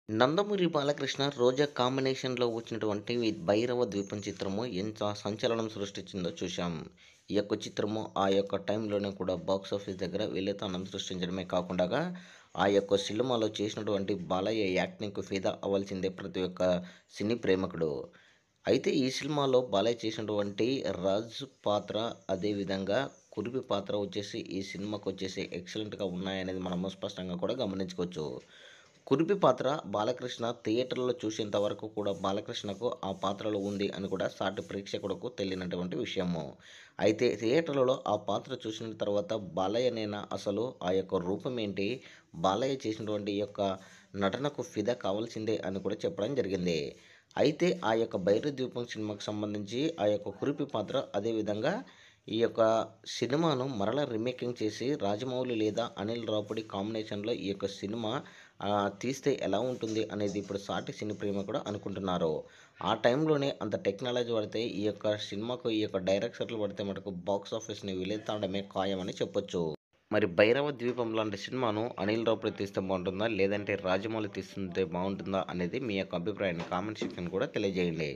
నందమూరి బాలకృష్ణ, రోజా కాంబినేషన్‌లో వచ్చినటువంటి భైరవ ద్వీపం చిత్రము ఎంత సంచలనం సృష్టించిందో చూశాం. ఈ యొక్క చిత్రము ఆ యొక్క టైంలోనే కూడా బాక్సాఫీస్ దగ్గర విలేతాళం సృష్టించడమే కాకుండాగా, ఆ యొక్క సినిమాలో చేసినటువంటి బాలయ్య యాక్టింగ్‌కు ఫిదా అవ్వాల్సిందే ప్రతి ఒక్క సినీ ప్రేమికుడు. అయితే ఈ సినిమాలో బాలయ్య చేసినటువంటి రాజు పాత్ర, అదేవిధంగా కురిపి పాత్ర వచ్చేసి ఈ సినిమాకొచ్చేసి ఎక్సలెంట్‌గా ఉన్నాయనేది మనము స్పష్టంగా కూడా గమనించుకోవచ్చు. కురిపి పాత్ర బాలకృష్ణ థియేటర్‌లో చూసేంత వరకు కూడా బాలకృష్ణకు ఆ పాత్రలో ఉంది అని కూడా సాటి ప్రేక్షకులకు తెలియనటువంటి విషయము. అయితే థియేటర్‌లలో ఆ పాత్ర చూసిన తర్వాత బాలయ్యనేనా అసలు, ఆ యొక్క రూపం ఏంటి, బాలయ్య చేసినటువంటి ఈ యొక్క నటనకు ఫిదా కావాల్సిందే అని కూడా చెప్పడం జరిగింది. అయితే ఆ యొక్క 'భైరవ ద్వీపం' సినిమాకు సంబంధించి ఆ యొక్క కురిపి పాత్ర, అదేవిధంగా ఈ యొక్క సినిమాను మరలా రీమేకింగ్ చేసి రాజమౌళి లేదా అనిల్ రావిపూడి కాంబినేషన్‌లో ఈ యొక్క సినిమా తీస్తే ఎలా ఉంటుంది అనేది ఇప్పుడు సాటి సినీ ప్రేమికులు కూడా అనుకుంటున్నారు. ఆ టైంలోనే అంత టెక్నాలజీ వాడితే ఈ యొక్క సినిమాకు ఈ యొక్క డైరెక్టర్లు పడితే మటుకు బాక్స్ ఆఫీస్‌ని విలేతాడమే ఖాయమని చెప్పొచ్చు. మరి 'భైరవ ద్వీపం' లాంటి సినిమాను అనిల్ రావిపూడి తీస్తే బావుంటుందా? లేదంటే రాజమౌళి తీస్తుంటే బావుంటుందా? అనేది మీ యొక్క అభిప్రాయాన్ని కామెంట్ సెక్షన్ కూడా తెలియజేయండి.